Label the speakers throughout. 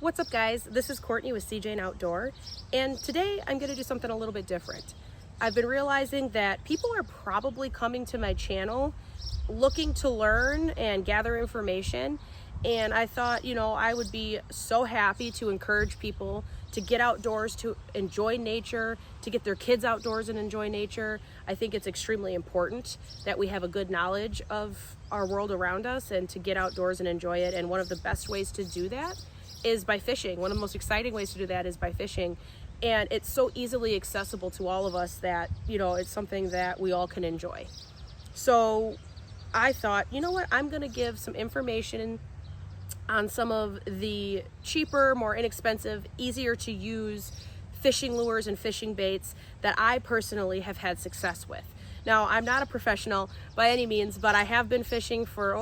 Speaker 1: What's up, guys? This is Courtney with CJ and Outdoor, and today I'm going to do something a little bit different. I've been realizing that people are probably coming to my channel looking to learn and gather information, and I thought, I would be so happy to encourage people to get outdoors, to enjoy nature, to get their kids outdoors and enjoy nature. I think it's extremely important that we have a good knowledge of our world around us and to get outdoors and enjoy it, and one of the best ways to do that is by fishing. One of the most exciting ways to do that is by fishing, and it's so easily accessible to all of us that it's something that we all can enjoy. So I thought, I'm gonna give some information on some of the cheaper, more inexpensive, easier to use fishing lures and fishing baits that I personally have had success with. Now, I'm not a professional by any means, but I have been fishing for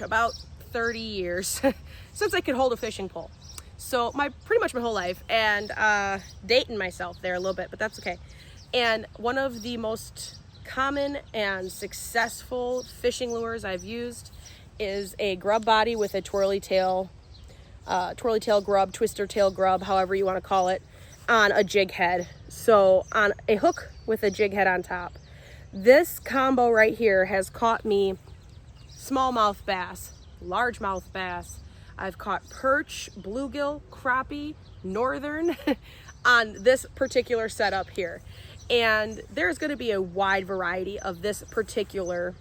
Speaker 1: about 30 years since I could hold a fishing pole. So pretty much my whole life, and dating myself there a little bit, but that's okay. And one of the most common and successful fishing lures I've used is a grub body with a twirly tail grub, twister tail grub, however you want to call it, on a jig head. So on a hook with a jig head on top. This combo right here has caught me smallmouth bass, largemouth bass. I've caught perch, bluegill, crappie, northern on this particular setup here. And there's going to be a wide variety of this particular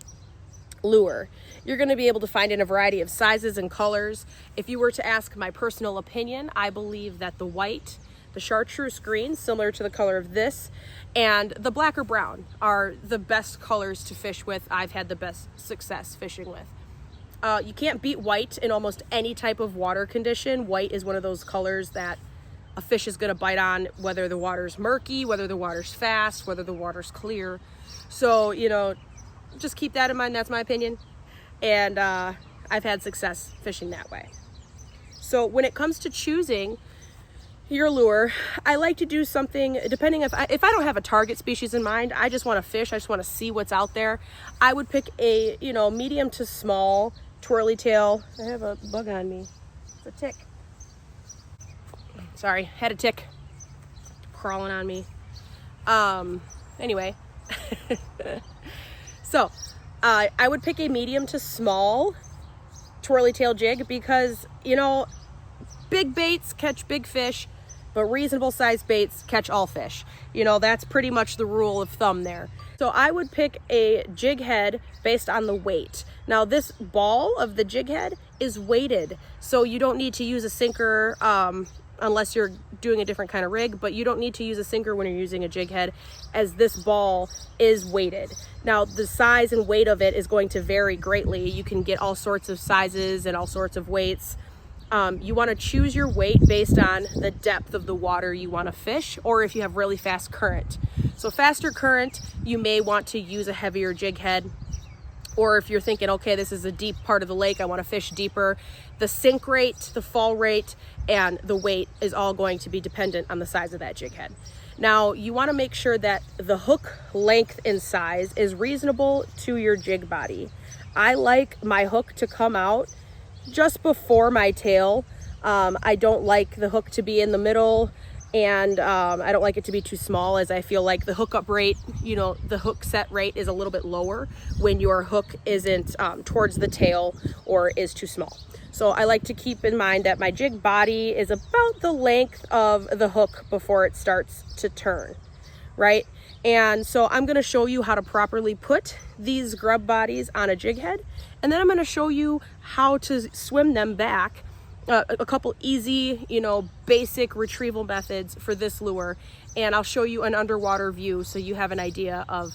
Speaker 1: lure. You're going to be able to find in a variety of sizes and colors. If you were to ask my personal opinion, I believe that the white, the chartreuse green, similar to the color of this, and the black or brown are the best colors to fish with. I've had the best success fishing with. You can't beat white in almost any type of water condition. White is one of those colors that a fish is going to bite on, whether the water's murky, whether the water's fast, whether the water's clear. So, just keep that in mind. That's my opinion. And I've had success fishing that way. So when it comes to choosing your lure, I like to do something, depending if I don't have a target species in mind, I just want to fish, I just want to see what's out there. I would pick a, medium to small twirly tail. I have a bug on me. It's a tick. Sorry, had a tick crawling on me. Anyway. So, I would pick a medium to small twirly tail jig because, big baits catch big fish, but reasonable sized baits catch all fish. That's pretty much the rule of thumb there. So I would pick a jig head based on the weight. Now this ball of the jig head is weighted, so you don't need to use a sinker unless you're doing a different kind of rig, but you don't need to use a sinker when you're using a jig head, as this ball is weighted. Now the size and weight of it is going to vary greatly. You can get all sorts of sizes and all sorts of weights. You want to choose your weight based on the depth of the water you want to fish, or if you have really fast current. So faster current, you may want to use a heavier jig head. Or if you're thinking, okay, this is a deep part of the lake, I want to fish deeper, the sink rate, the fall rate, and the weight is all going to be dependent on the size of that jig head. Now, you want to make sure that the hook length and size is reasonable to your jig body. I like my hook to come out just before my tail. I don't like the hook to be in the middle, and I don't like it to be too small, as I feel like the hookup rate, the hook set rate is a little bit lower when your hook isn't towards the tail or is too small. So I like to keep in mind that my jig body is about the length of the hook before it starts to turn, right? And so I'm going to show you how to properly put these grub bodies on a jig head, and then I'm going to show you how to swim them back. A couple easy, basic retrieval methods for this lure, and I'll show you an underwater view so you have an idea of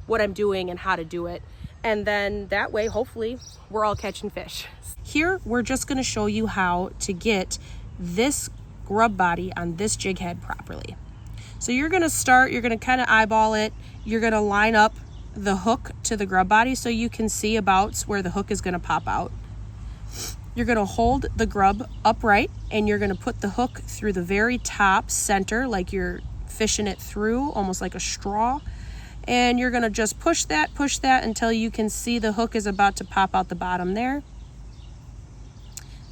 Speaker 1: what I'm doing and how to do it. And then that way, hopefully, we're all catching fish. Here, we're just going to show you how to get this grub body on this jig head properly. So you're going to kind of eyeball it. You're going to line up the hook to the grub body so you can see about where the hook is going to pop out. You're going to hold the grub upright, and you're going to put the hook through the very top center, like you're fishing it through, almost like a straw. And you're going to just push that until you can see the hook is about to pop out the bottom there.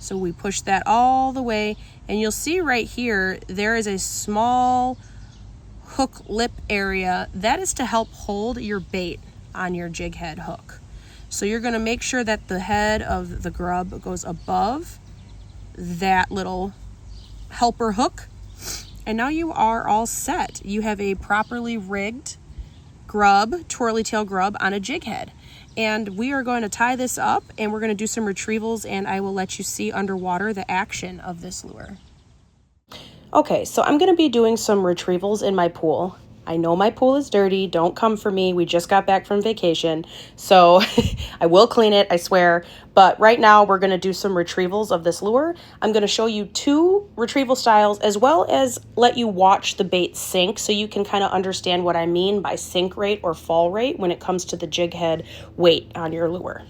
Speaker 1: So we push that all the way, and you'll see right here, there is a small hook lip area. That is to help hold your bait on your jig head hook. So you're gonna make sure that the head of the grub goes above that little helper hook. And now you are all set. You have a properly rigged grub, twirly tail grub on a jig head. And we are going to tie this up and we're going to do some retrievals, and I will let you see underwater the action of this lure. Okay, so I'm going to be doing some retrievals in my pool. I know my pool is dirty. Don't come for me. We just got back from vacation. So I will clean it, I swear. But right now we're going to do some retrievals of this lure. I'm going to show you 2 retrieval styles, as well as let you watch the bait sink so you can kind of understand what I mean by sink rate or fall rate when it comes to the jig head weight on your lure.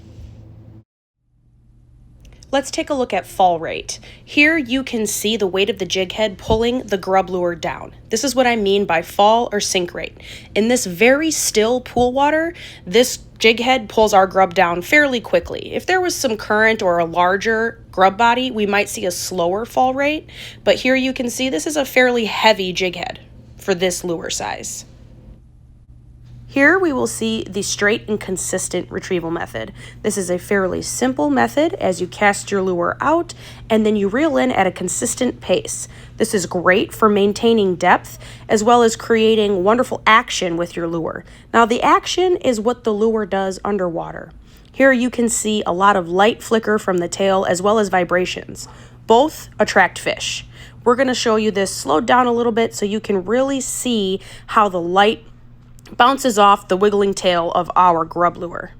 Speaker 1: Let's take a look at fall rate. Here you can see the weight of the jig head pulling the grub lure down. This is what I mean by fall or sink rate. In this very still pool water, this jig head pulls our grub down fairly quickly. If there was some current or a larger grub body, we might see a slower fall rate, but here you can see this is a fairly heavy jig head for this lure size. Here we will see the straight and consistent retrieval method. This is a fairly simple method as you cast your lure out and then you reel in at a consistent pace. This is great for maintaining depth as well as creating wonderful action with your lure. Now the action is what the lure does underwater. Here you can see a lot of light flicker from the tail as well as vibrations. Both attract fish. We're going to show you this slowed down a little bit so you can really see how the light bounces off the wiggling tail of our grub lure.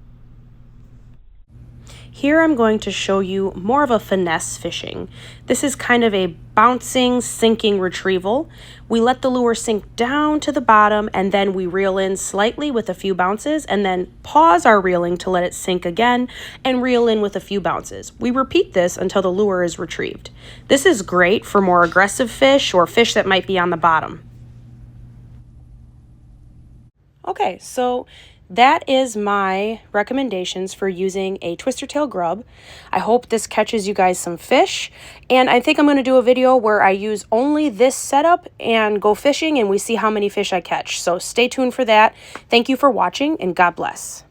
Speaker 1: Here I'm going to show you more of a finesse fishing. This is kind of a bouncing, sinking retrieval. We let the lure sink down to the bottom and then we reel in slightly with a few bounces and then pause our reeling to let it sink again and reel in with a few bounces. We repeat this until the lure is retrieved. This is great for more aggressive fish or fish that might be on the bottom. Okay, so that is my recommendations for using a twister tail grub. I hope this catches you guys some fish, and I think I'm going to do a video where I use only this setup and go fishing and we see how many fish I catch. So stay tuned for that. Thank you for watching and God bless.